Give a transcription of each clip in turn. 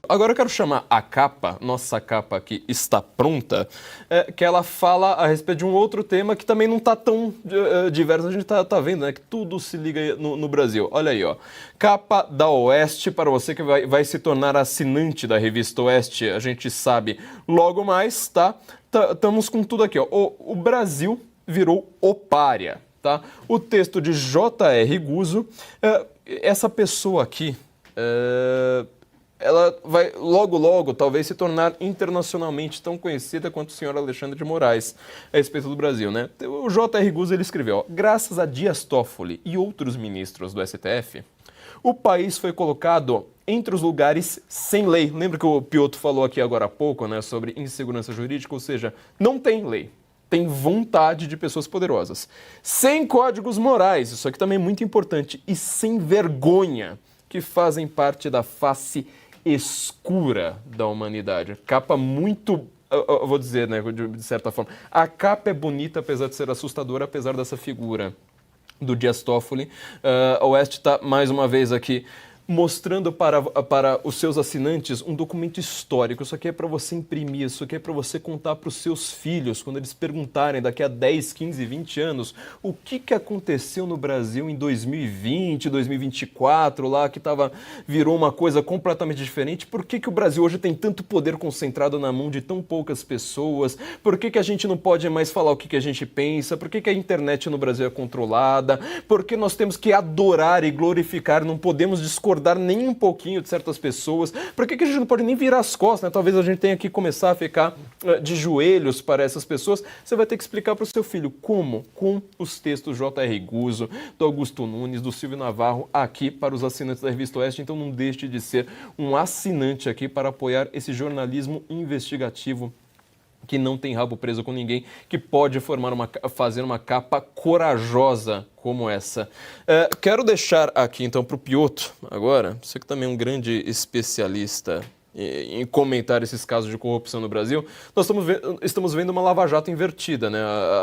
Agora eu quero chamar a capa, nossa capa aqui está pronta, que ela fala a respeito de um outro tema que também não está tão diverso, a gente tá vendo, né, que tudo se liga no Brasil. Olha aí, ó, capa da Oeste, para você que vai se tornar assinante da revista Oeste, a gente sabe logo mais, tá? Estamos com tudo aqui, ó, o Brasil virou o pária, tá? O texto de J.R. Guzzo, essa pessoa aqui, ela vai logo, talvez, se tornar internacionalmente tão conhecida quanto o senhor Alexandre de Moraes a respeito do Brasil, né? O J.R. Guzzo, ele escreveu, ó, graças a Dias Toffoli e outros ministros do STF, o país foi colocado entre os lugares sem lei. Lembra que o Piotr falou aqui agora há pouco, né, sobre insegurança jurídica, ou seja, não tem lei. Tem vontade de pessoas poderosas. Sem códigos morais, isso aqui também é muito importante, e sem vergonha, que fazem parte da face escura da humanidade. Capa muito, eu vou dizer, né, de certa forma. A capa é bonita, apesar de ser assustadora, apesar dessa figura do Dias Toffoli. A Oeste está, mais uma vez, aqui mostrando para os seus assinantes um documento histórico. Isso aqui é para você imprimir, isso aqui é para você contar para os seus filhos, quando eles perguntarem daqui a 10, 15, 20 anos o que aconteceu no Brasil em 2020, 2024, lá que virou uma coisa completamente diferente. Por que o Brasil hoje tem tanto poder concentrado na mão de tão poucas pessoas? Por que a gente não pode mais falar o que a gente pensa? Por que a internet no Brasil é controlada? Por que nós temos que adorar e glorificar, não podemos discordar nem um pouquinho de certas pessoas? Por que a gente não pode nem virar as costas, né? Talvez a gente tenha que começar a ficar de joelhos para essas pessoas. Você vai ter que explicar para o seu filho como, com os textos J.R. Guzzo, do Augusto Nunes, do Silvio Navarro, aqui para os assinantes da Revista Oeste. Então não deixe de ser um assinante aqui para apoiar esse jornalismo investigativo que não tem rabo preso com ninguém, que pode fazer uma capa corajosa como essa. Quero deixar aqui, então, para o Piotr, agora, você que também é um grande especialista em comentar esses casos de corrupção no Brasil, nós estamos vendo uma Lava Jato invertida, né?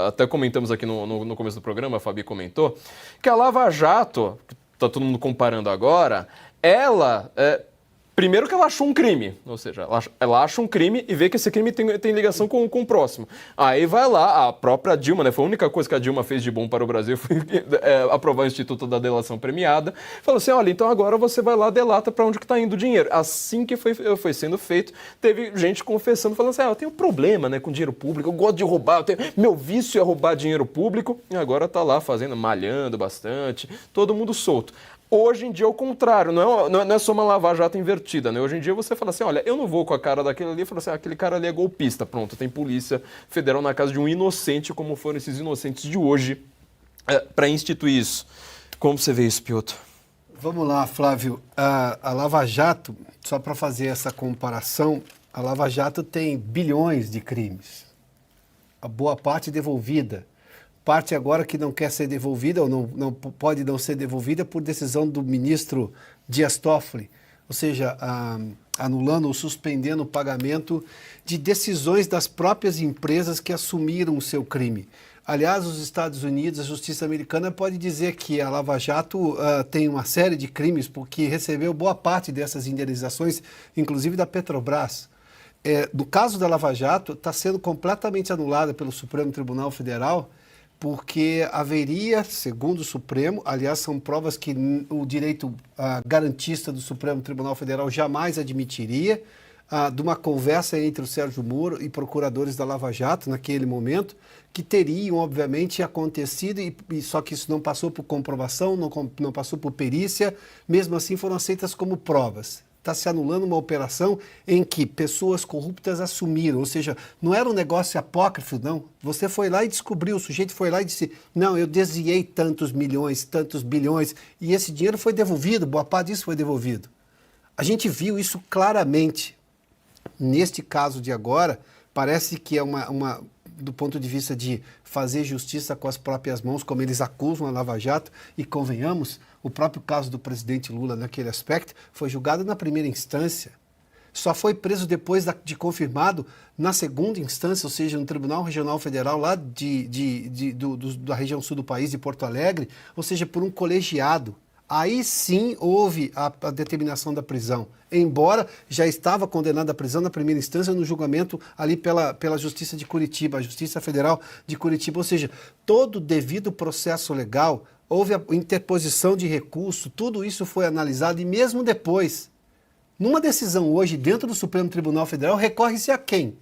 Até comentamos aqui no começo do programa, a Fabi comentou, que a Lava Jato, que está todo mundo comparando agora, ela... Primeiro que ela achou um crime, ou seja, ela acha um crime e vê que esse crime tem ligação com o próximo. Aí vai lá, a própria Dilma, né, foi a única coisa que a Dilma fez de bom para o Brasil, foi aprovar o Instituto da Delação Premiada, falou assim, olha, então agora você vai lá, delata para onde que está indo o dinheiro. Assim que foi sendo feito, teve gente confessando, falando assim, eu tenho problema, né, com dinheiro público, eu gosto de roubar, meu vício é roubar dinheiro público, e agora está lá malhando bastante, todo mundo solto. Hoje em dia é o contrário, não é só uma lava-jato invertida, né? Hoje em dia você fala assim, olha, eu não vou com a cara daquele ali, fala assim, aquele cara ali é golpista, pronto, tem polícia federal na casa de um inocente, como foram esses inocentes de hoje, para instituir isso. Como você vê isso, Piotr? Vamos lá, Flávio. A Lava Jato, só para fazer essa comparação, a Lava Jato tem bilhões de crimes, a boa parte devolvida. Parte agora que não quer ser devolvida, ou não pode não ser devolvida por decisão do ministro Dias Toffoli, ou seja, anulando ou suspendendo o pagamento de decisões das próprias empresas que assumiram o seu crime. Aliás, os Estados Unidos, a justiça americana pode dizer que a Lava Jato tem uma série de crimes porque recebeu boa parte dessas indenizações, inclusive da Petrobras. No caso da Lava Jato, está sendo completamente anulada pelo Supremo Tribunal Federal, porque haveria, segundo o Supremo, aliás, são provas que o direito garantista do Supremo Tribunal Federal jamais admitiria, de uma conversa entre o Sérgio Moro e procuradores da Lava Jato, naquele momento, que teriam, obviamente, acontecido, só que isso não passou por comprovação, não passou por perícia, mesmo assim foram aceitas como provas. Está se anulando uma operação em que pessoas corruptas assumiram, ou seja, não era um negócio apócrifo, não. Você foi lá e descobriu, o sujeito foi lá e disse, não, eu desviei tantos milhões, tantos bilhões, e esse dinheiro foi devolvido, boa parte disso foi devolvido. A gente viu isso claramente. Neste caso de agora, parece que é do ponto de vista de fazer justiça com as próprias mãos, como eles acusam a Lava Jato, e convenhamos, o próprio caso do presidente Lula naquele aspecto foi julgado na primeira instância. Só foi preso depois de confirmado na segunda instância, ou seja, no Tribunal Regional Federal lá da região sul do país, de Porto Alegre, ou seja, por um colegiado. Aí sim houve a determinação da prisão, embora já estava condenado à prisão na primeira instância no julgamento ali pela Justiça de Curitiba, a Justiça Federal de Curitiba, ou seja, todo o devido processo legal, houve a interposição de recurso, tudo isso foi analisado e mesmo depois, numa decisão hoje dentro do Supremo Tribunal Federal, recorre-se a quem?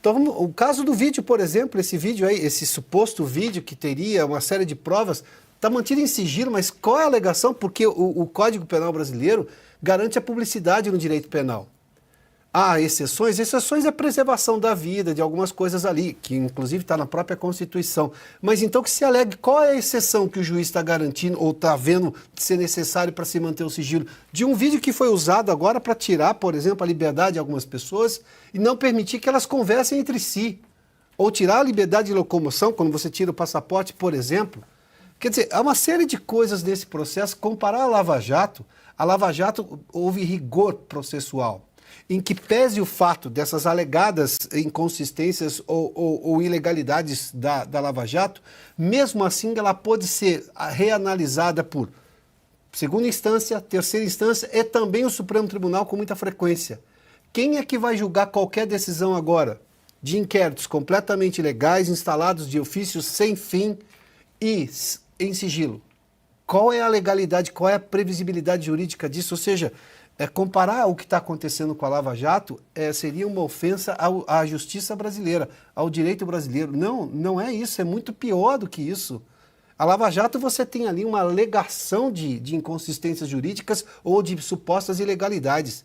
Então, o caso do vídeo, por exemplo, esse vídeo aí, esse suposto vídeo que teria uma série de provas, está mantido em sigilo, mas qual é a alegação? Porque o Código Penal brasileiro garante a publicidade no direito penal. Há exceções? Exceções é a preservação da vida, de algumas coisas ali, que inclusive está na própria Constituição. Mas então que se alegue qual é a exceção que o juiz está garantindo ou está vendo ser necessário para se manter o sigilo de um vídeo que foi usado agora para tirar, por exemplo, a liberdade de algumas pessoas e não permitir que elas conversem entre si. Ou tirar a liberdade de locomoção, quando você tira o passaporte, por exemplo. Quer dizer, há uma série de coisas nesse processo. Comparar a Lava Jato houve rigor processual, em que pese o fato dessas alegadas inconsistências ou ilegalidades da Lava Jato, mesmo assim ela pode ser reanalisada por segunda instância, terceira instância e também o Supremo Tribunal com muita frequência. Quem é que vai julgar qualquer decisão agora de inquéritos completamente legais, instalados de ofícios sem fim e em sigilo? Qual é a legalidade, qual é a previsibilidade jurídica disso? Ou seja, comparar o que está acontecendo com a Lava Jato seria uma ofensa à justiça brasileira, ao direito brasileiro. Não, não é isso, é muito pior do que isso. A Lava Jato você tem ali uma alegação de inconsistências jurídicas ou de supostas ilegalidades,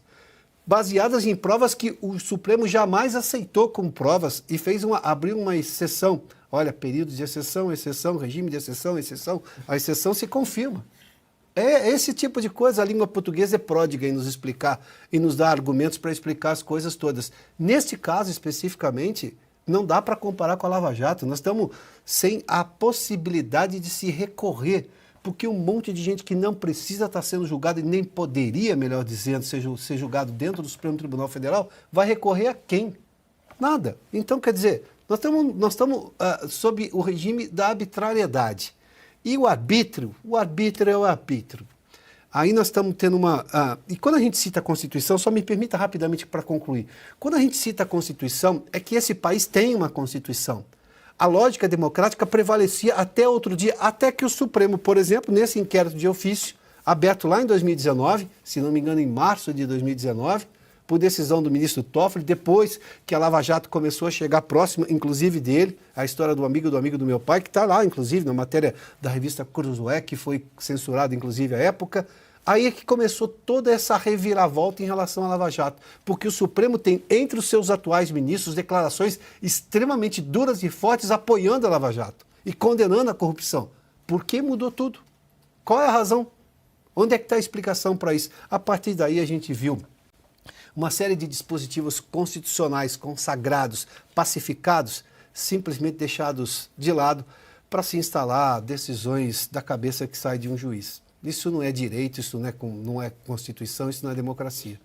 baseadas em provas que o Supremo jamais aceitou como provas e abriu uma exceção. Olha, período de exceção, regime de exceção, a exceção se confirma. É esse tipo de coisa, a língua portuguesa é pródiga em nos explicar e nos dar argumentos para explicar as coisas todas. Neste caso, especificamente, não dá para comparar com a Lava Jato. Nós estamos sem a possibilidade de se recorrer, porque um monte de gente que não precisa estar sendo julgado e nem poderia, melhor dizendo, ser julgado dentro do Supremo Tribunal Federal, vai recorrer a quem? Nada. Então, quer dizer, nós estamos sob o regime da arbitrariedade. E o arbítrio é o arbítrio. Aí nós estamos tendo e quando a gente cita a Constituição, só me permita rapidamente para concluir. Quando a gente cita a Constituição, é que esse país tem uma Constituição. A lógica democrática prevalecia até outro dia, até que o Supremo, por exemplo, nesse inquérito de ofício, aberto lá em 2019, se não me engano em março de 2019, por decisão do ministro Toffoli, depois que a Lava Jato começou a chegar próximo, inclusive dele, a história do amigo do meu pai, que está lá, inclusive, na matéria da revista Cruzoé, que foi censurada, inclusive, à época. Aí é que começou toda essa reviravolta em relação à Lava Jato, porque o Supremo tem, entre os seus atuais ministros, declarações extremamente duras e fortes apoiando a Lava Jato e condenando a corrupção. Por que mudou tudo? Qual é a razão? Onde é que está a explicação para isso? A partir daí a gente viu uma série de dispositivos constitucionais consagrados, pacificados, simplesmente deixados de lado para se instalar decisões da cabeça que sai de um juiz. Isso não é direito, isso não é Constituição, isso não é democracia.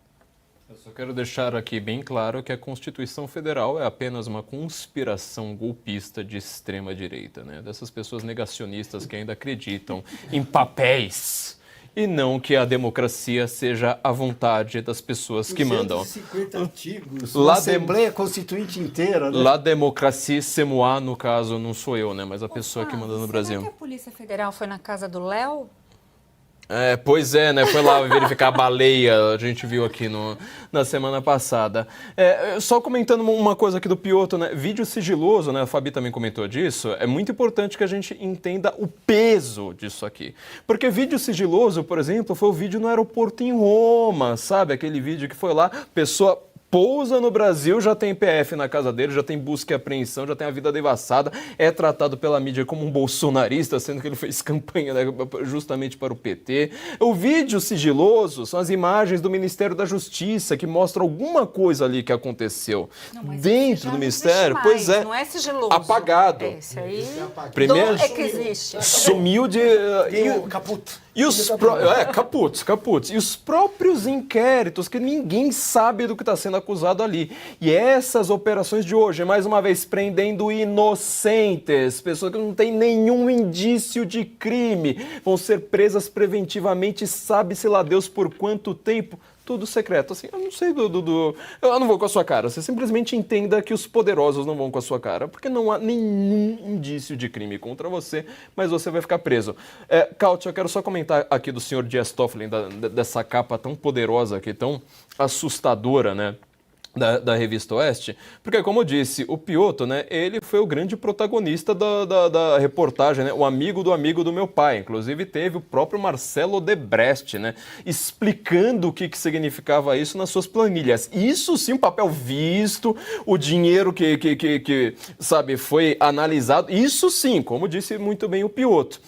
Eu só quero deixar aqui bem claro que a Constituição Federal é apenas uma conspiração golpista de extrema-direita, né? Dessas pessoas negacionistas que ainda acreditam em papéis e não que a democracia seja a vontade das pessoas que mandam. 250 artigos, a Assembleia Constituinte inteira, né? La democracia, c'est moi, no caso, não sou eu, né? Mas a pessoa que manda no Brasil. Será que a Polícia Federal foi na casa do Léo? Pois é, né? Foi lá verificar a baleia, a gente viu aqui na semana passada. Só comentando uma coisa aqui do Piotr, né? Vídeo sigiloso, né? A Fabi também comentou disso. É muito importante que a gente entenda o peso disso aqui. Porque vídeo sigiloso, por exemplo, foi o vídeo no aeroporto em Roma, sabe? Aquele vídeo que foi lá, pessoa pousa no Brasil, já tem PF na casa dele, já tem busca e apreensão, já tem a vida devassada, é tratado pela mídia como um bolsonarista, sendo que ele fez campanha, né, justamente para o PT. O vídeo sigiloso são as imagens do Ministério da Justiça, que mostram alguma coisa ali que aconteceu dentro do Ministério. Mais, pois é, não é sigiloso. Apagado. Esse aí Primeiro, é que existe. sumiu de... Tem o caputo. E os caputs. E os próprios inquéritos, que ninguém sabe do que está sendo acusado ali. E essas operações de hoje, mais uma vez, prendendo inocentes, pessoas que não têm nenhum indício de crime, vão ser presas preventivamente, sabe-se lá Deus por quanto tempo. Tudo secreto, assim, eu não sei eu não vou com a sua cara, você simplesmente entenda que os poderosos não vão com a sua cara, porque não há nenhum indício de crime contra você, mas você vai ficar preso. Caute, eu quero só comentar aqui do senhor Dias Toffoli, dessa capa tão poderosa aqui, tão assustadora, né? Da Revista Oeste, porque, como eu disse, o Piotr, né, ele foi o grande protagonista da reportagem, né, o amigo do meu pai. Inclusive, teve o próprio Marcelo Odebrecht, né, explicando o que significava isso nas suas planilhas. Isso sim, um papel visto, o dinheiro que sabe, foi analisado. Isso sim, como disse muito bem o Piotr.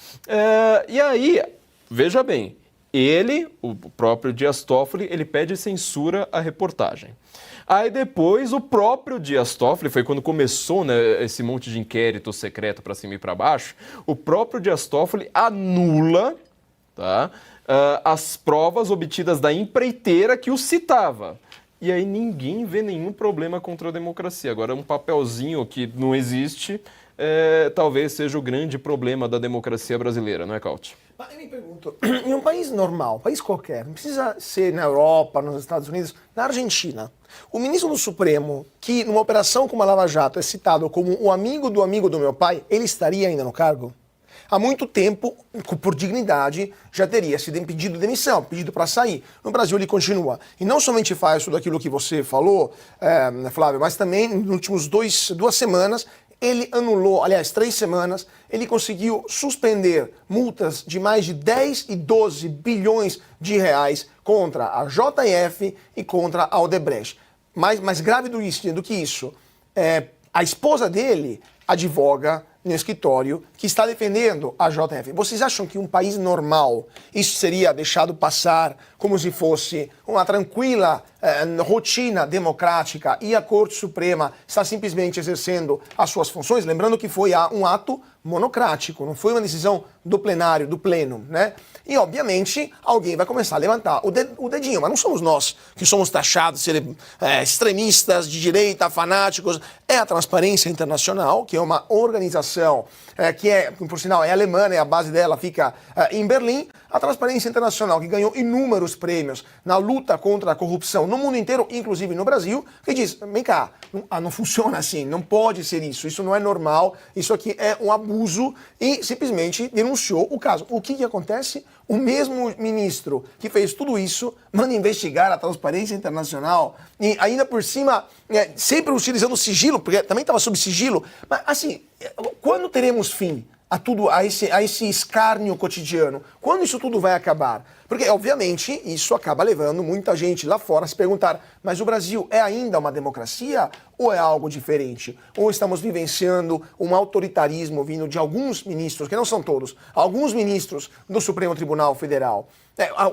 E aí, veja bem, ele, o próprio Dias Toffoli, ele pede censura à reportagem. Aí depois o próprio Dias Toffoli, foi quando começou, né, esse monte de inquérito secreto para cima e para baixo, o próprio Dias Toffoli anula, tá, as provas obtidas da empreiteira que o citava. E aí ninguém vê nenhum problema contra a democracia. Agora, um papelzinho que não existe, talvez seja o grande problema da democracia brasileira, não é, Caute? Ma io mi pergunto, in un paese normale, un paese qualquer, não precisa ser na Europa, nos Estados Unidos, na Argentina, o ministro do Supremo, que numa operação como a Lava Jato é citado como o amigo do meu pai, ele estaria ainda no cargo? Há muito tempo, por dignidade, já teria sido pedido demissão, pedido para sair. No Brasil ele continua. E não somente faz tudo aquilo que você falou, Flávio, mas também nos últimos duas semanas, ele anulou, aliás, 3 semanas, ele conseguiu suspender multas de mais de 10 e 12 bilhões de reais contra a JF e contra a Odebrecht. Mais grave do que isso, a esposa dele advoga no escritório que está defendendo a JF. Vocês acham que um país normal isso seria deixado passar como se fosse uma tranquila rotina democrática e a Corte Suprema está simplesmente exercendo as suas funções? Lembrando que foi um ato monocrático, não foi uma decisão do plenário, do pleno, né? E, obviamente, alguém vai começar a levantar o dedinho, mas não somos nós que somos taxados de ser extremistas, de direita, fanáticos. É a Transparência Internacional, que é uma organização que por sinal, é alemã, né? A base dela fica em Berlim. A Transparência Internacional, que ganhou inúmeros prêmios na luta contra a corrupção no mundo inteiro, inclusive no Brasil, que diz, vem cá, não funciona assim, não pode ser isso não é normal, isso aqui é um abuso, e simplesmente denunciou o caso. O que acontece? O mesmo ministro que fez tudo isso manda investigar a Transparência Internacional e ainda por cima, sempre utilizando sigilo, porque também estava sob sigilo, mas assim, quando teremos fim a esse escárnio cotidiano? Quando isso tudo vai acabar? Porque, obviamente, isso acaba levando muita gente lá fora a se perguntar, mas o Brasil é ainda uma democracia ou é algo diferente? Ou estamos vivenciando um autoritarismo vindo de alguns ministros, que não são todos, alguns ministros do Supremo Tribunal Federal?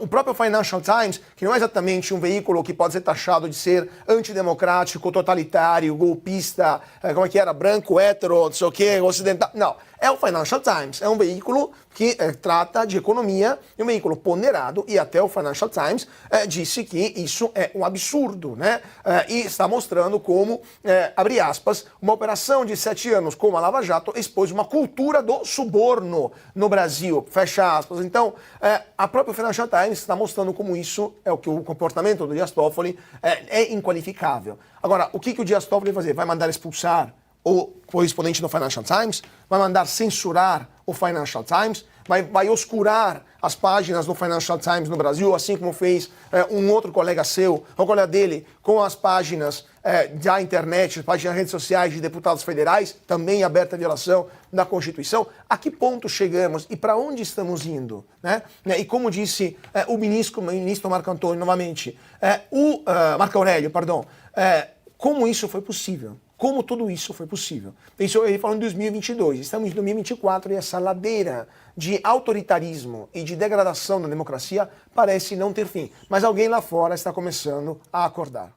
O próprio Financial Times, que não é exatamente um veículo que pode ser taxado de ser antidemocrático, totalitário, golpista, como é que era, branco, hétero, não sei o quê, ocidental. Não, é o Financial Times, é um veículo que trata de economia, um veículo ponderado, e até o Financial Times disse que isso é um absurdo, né? E está mostrando como, abre aspas, uma operação de 7 anos como a Lava Jato expôs uma cultura do suborno no Brasil, fecha aspas. Então, a própria Financial Times está mostrando como isso é o que o comportamento do Dias Toffoli é inqualificável. Agora, o que o Dias Toffoli vai fazer? Vai mandar expulsar o correspondente do Financial Times? Vai mandar censurar o Financial Times? Vai oscurar as páginas do Financial Times no Brasil, assim como fez um outro colega seu, um colega dele, com as páginas da internet, páginas das redes sociais de deputados federais, também aberta a violação da Constituição. A que ponto chegamos e para onde estamos indo? Né? E como disse o ministro Marco Antônio, novamente, Marco Aurélio, perdão, como isso foi possível? Como tudo isso foi possível? Isso ele falou em 2022, estamos em 2024 e essa ladeira de autoritarismo e de degradação da democracia parece não ter fim. Mas alguém lá fora está começando a acordar.